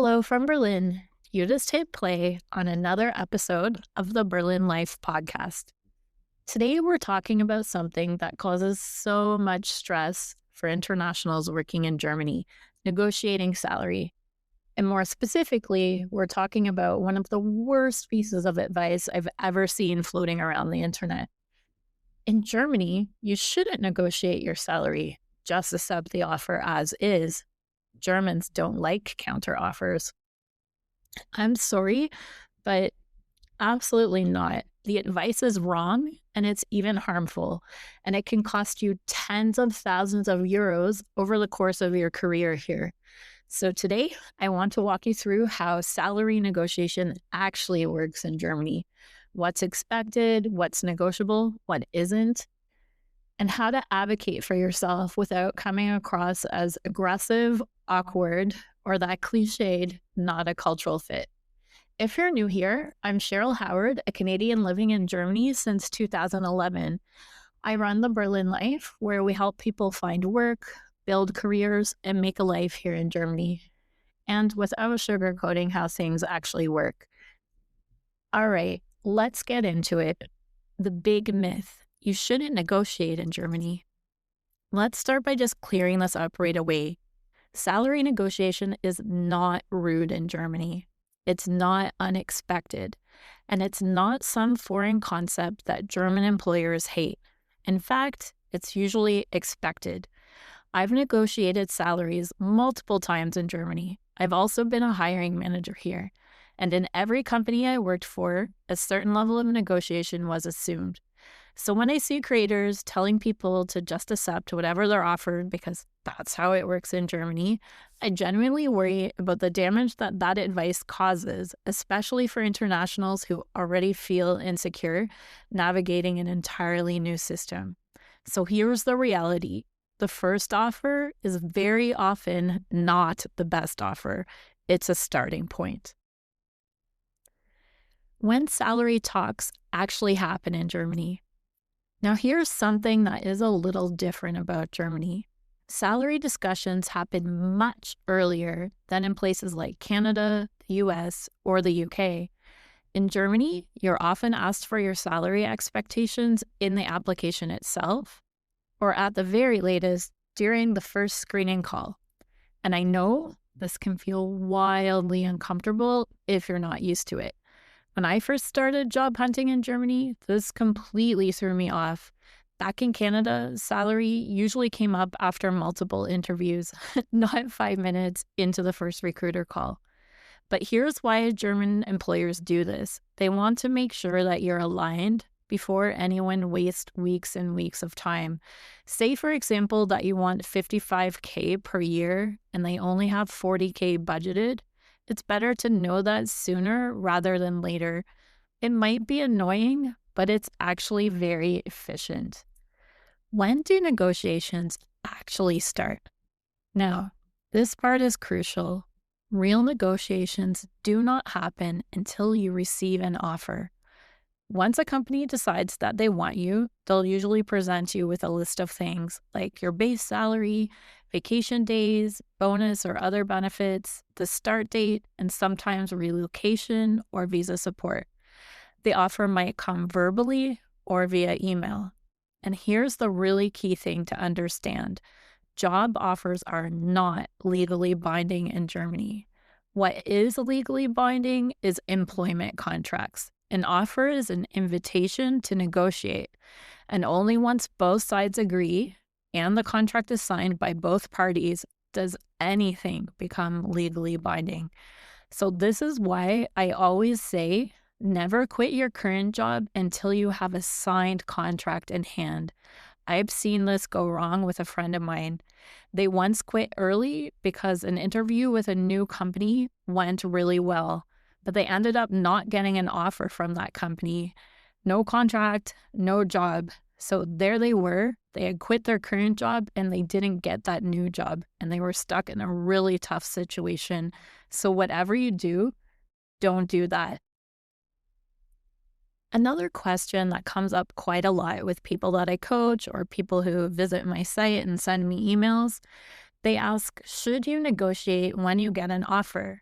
Hello from Berlin. You just hit play on another episode of the Berlin Life podcast. Today, we're talking about something that causes so much stress for internationals working in Germany, negotiating salary. And more specifically, we're talking about one of the worst pieces of advice I've ever seen floating around the internet. In Germany, you shouldn't negotiate your salary, just accept the offer as is. Germans don't like counter offers. I'm sorry, but absolutely not. The advice is wrong and it's even harmful, and it can cost you tens of thousands of euros over the course of your career here. So today, I want to walk you through how salary negotiation actually works in Germany, what's expected, what's negotiable, what isn't, and how to advocate for yourself without coming across as aggressive, awkward, or that cliched, not a cultural fit. If you're new here, I'm Cheryl Howard, a Canadian living in Germany since 2011. I run the Berlin Life, where we help people find work, build careers, and make a life here in Germany. And without sugarcoating how things actually work. All right, let's get into it. The big myth. You shouldn't negotiate in Germany. Let's start by just clearing this up right away. Salary negotiation is not rude in Germany. It's not unexpected. And it's not some foreign concept that German employers hate. In fact, it's usually expected. I've negotiated salaries multiple times in Germany. I've also been a hiring manager here. And in every company I worked for, a certain level of negotiation was assumed. So when I see creators telling people to just accept whatever they're offered because that's how it works in Germany, I genuinely worry about the damage that that advice causes, especially for internationals who already feel insecure navigating an entirely new system. So here's the reality. The first offer is very often not the best offer. It's a starting point. When salary talks actually happen in Germany. Now, here's something that is a little different about Germany. Salary discussions happen much earlier than in places like Canada, the US, or the UK. In Germany, you're often asked for your salary expectations in the application itself, or at the very latest, during the first screening call. And I know this can feel wildly uncomfortable if you're not used to it. When I first started job hunting in Germany, this completely threw me off. Back in Canada, salary usually came up after multiple interviews, not 5 minutes into the first recruiter call. But here's why German employers do this. They want to make sure that you're aligned before anyone wastes weeks and weeks of time. Say, for example, that you want 55K per year and they only have 40K budgeted. It's better to know that sooner rather than later. It might be annoying, but it's actually very efficient. When do negotiations actually start? Now, this part is crucial. Real negotiations do not happen until you receive an offer. Once a company decides that they want you, they'll usually present you with a list of things like your base salary, vacation days, bonus or other benefits, the start date, and sometimes relocation or visa support. The offer might come verbally or via email. And here's the really key thing to understand. Job offers are not legally binding in Germany. What is legally binding is employment contracts. An offer is an invitation to negotiate, and only once both sides agree and the contract is signed by both parties does anything become legally binding. So this is why I always say never quit your current job until you have a signed contract in hand. I've seen this go wrong with a friend of mine. They once quit early because an interview with a new company went really well, but they ended up not getting an offer from that company. No contract, no job. So there they were. They had quit their current job and they didn't get that new job. And they were stuck in a really tough situation. So whatever you do, don't do that. Another question that comes up quite a lot with people that I coach or people who visit my site and send me emails, they ask, should you negotiate when you get an offer?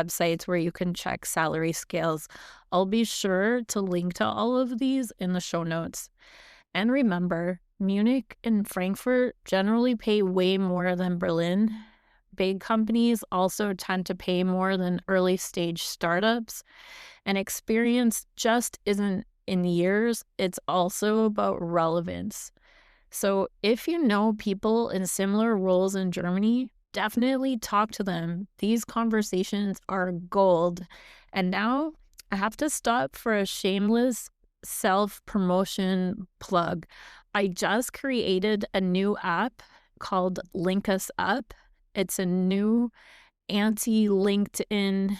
websites where you can check salary scales. I'll be sure to link to all of these in the show notes. And remember, Munich and Frankfurt generally pay way more than Berlin. Big companies also tend to pay more than early stage startups. And experience just isn't in years, it's also about relevance. So if you know people in similar roles in Germany, definitely talk to them. These conversations are gold. And now I have to stop for a shameless self-promotion plug. I just created a new app called Link Us Up. It's a new anti-LinkedIn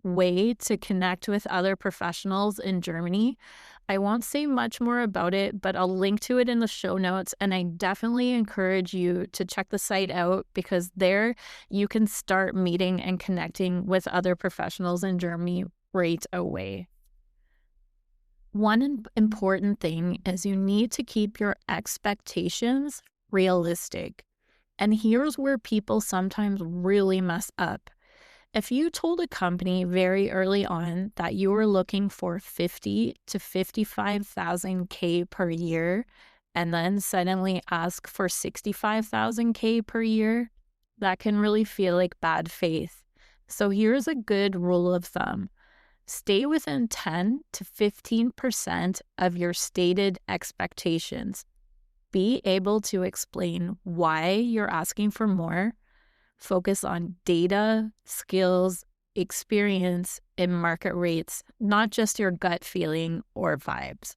way to connect with other professionals in Germany. I won't say much more about it, but I'll link to it in the show notes, and I definitely encourage you to check the site out because there you can start meeting and connecting with other professionals in Germany right away. One important thing is you need to keep your expectations realistic. And here's where people sometimes really mess up. If you told a company very early on that you were looking for 50 to 55,000 K per year and then suddenly ask for 65,000 K per year, that can really feel like bad faith. So here's a good rule of thumb. Stay within 10 to 15% of your stated expectations. Be able to explain why you're asking for more. Focus on data, skills, experience, and market rates, not just your gut feeling or vibes.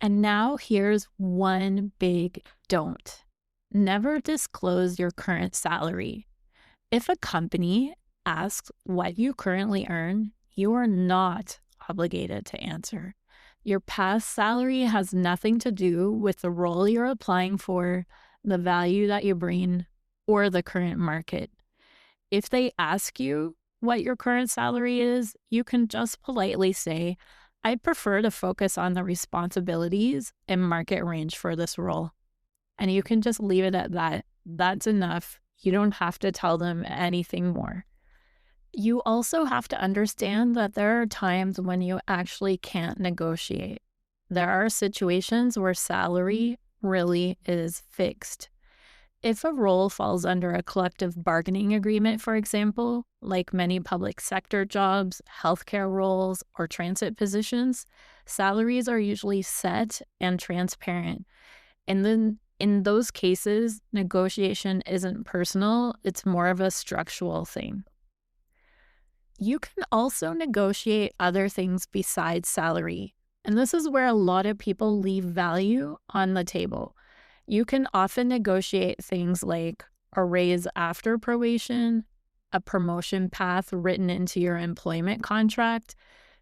And now here's one big don't. Never disclose your current salary. If a company asks what you currently earn, you are not obligated to answer. Your past salary has nothing to do with the role you're applying for, the value that you bring, or the current market. If they ask you what your current salary is, you can just politely say, I prefer to focus on the responsibilities and market range for this role. And you can just leave it at that. That's enough. You don't have to tell them anything more. You also have to understand that there are times when you actually can't negotiate. There are situations where salary really is fixed. If a role falls under a collective bargaining agreement, for example, like many public sector jobs, healthcare roles, or transit positions, salaries are usually set and transparent. And then in those cases, negotiation isn't personal, it's more of a structural thing. You can also negotiate other things besides salary. And this is where a lot of people leave value on the table. You can often negotiate things like a raise after probation, a promotion path written into your employment contract,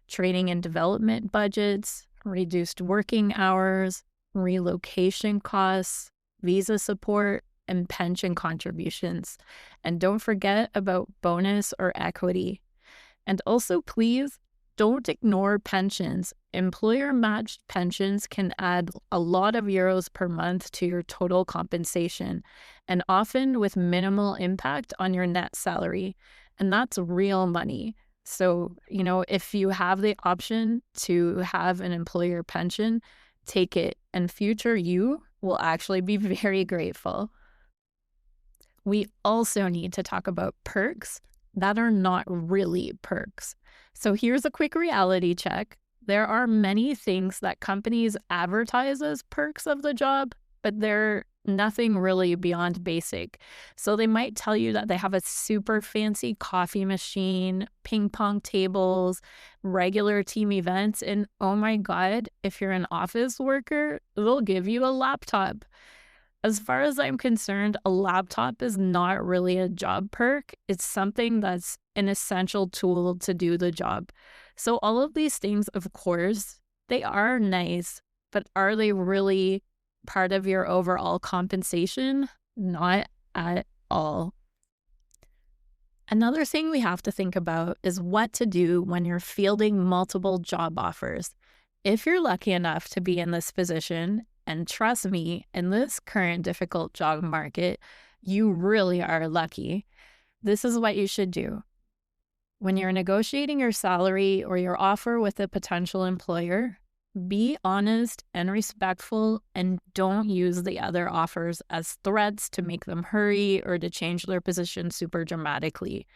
training and development budgets, reduced working hours, relocation costs, visa support, and pension contributions. And don't forget about bonus or equity. And also, please Don't ignore pensions. Employer-matched pensions can add a lot of euros per month to your total compensation, and often with minimal impact on your net salary. And that's real money. So, if you have the option to have an employer pension, take it, and future you will actually be very grateful. We also need to talk about perks that are not really perks. So here's a quick reality check. There are many things that companies advertise as perks of the job, but they're nothing really beyond basic. So they might tell you that they have a super fancy coffee machine, ping pong tables, regular team events, and oh my God, if you're an office worker, they'll give you a laptop. As far as I'm concerned, a laptop is not really a job perk. It's something that's an essential tool to do the job. So all of these things, of course, they are nice, but are they really part of your overall compensation? Not at all. Another thing we have to think about is what to do when you're fielding multiple job offers. If you're lucky enough to be in this position, and trust me, in this current difficult job market, you really are lucky. This is what you should do. When you're negotiating your salary or your offer with a potential employer, be honest and respectful, and don't use the other offers as threats to make them hurry or to change their position super dramatically.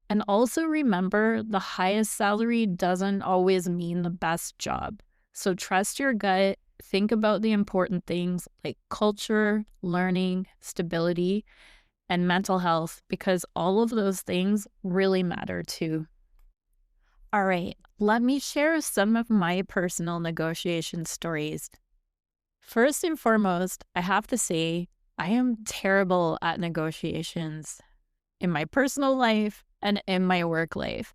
And also remember, the highest salary doesn't always mean the best job. So trust your gut. Think about the important things like culture, learning, stability, and mental health, because all of those things really matter too. All right, let me share some of my personal negotiation stories. First and foremost, I have to say, I am terrible at negotiations in my personal life and in my work life.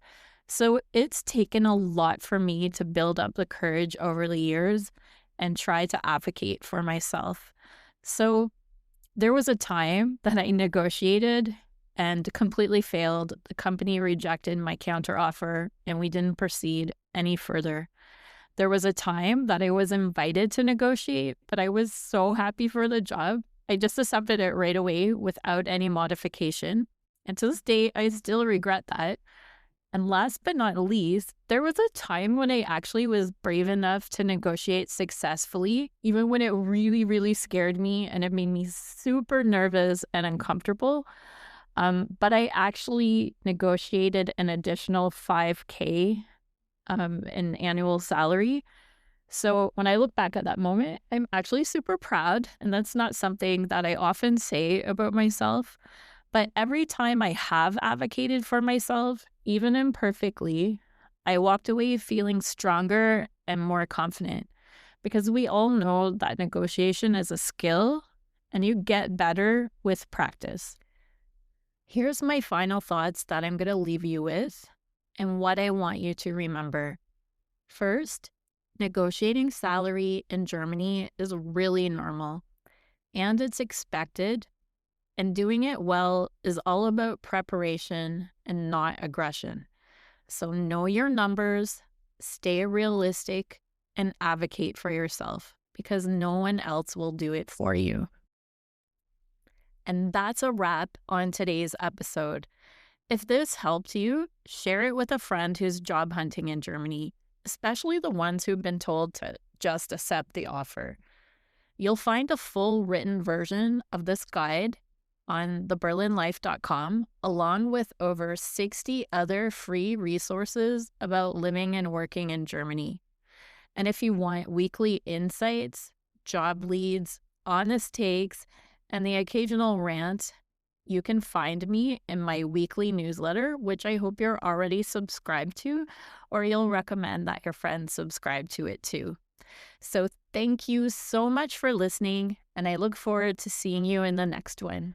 So it's taken a lot for me to build up the courage over the years and try to advocate for myself. So there was a time that I negotiated and completely failed. The company rejected my counteroffer and we didn't proceed any further. There was a time that I was invited to negotiate, but I was so happy for the job. I just accepted it right away without any modification. And to this day, I still regret that. And last but not least, there was a time when I actually was brave enough to negotiate successfully, even when it really, really scared me and it made me super nervous and uncomfortable. But I actually negotiated an additional $5,000 in annual salary. So when I look back at that moment, I'm actually super proud. And that's not something that I often say about myself. But every time I have advocated for myself, even imperfectly, I walked away feeling stronger and more confident, because we all know that negotiation is a skill and you get better with practice. Here's my final thoughts that I'm going to leave you with and what I want you to remember. First, negotiating salary in Germany is really normal and it's expected. And doing it well is all about preparation and not aggression. So know your numbers, stay realistic, and advocate for yourself, because no one else will do it for you. And that's a wrap on today's episode. If this helped you, share it with a friend who's job hunting in Germany, especially the ones who've been told to just accept the offer. You'll find a full written version of this guide on theberlinlife.com, along with over 60 other free resources about living and working in Germany. And if you want weekly insights, job leads, honest takes, and the occasional rant, you can find me in my weekly newsletter, which I hope you're already subscribed to, or you'll recommend that your friends subscribe to it too. So thank you so much for listening, and I look forward to seeing you in the next one.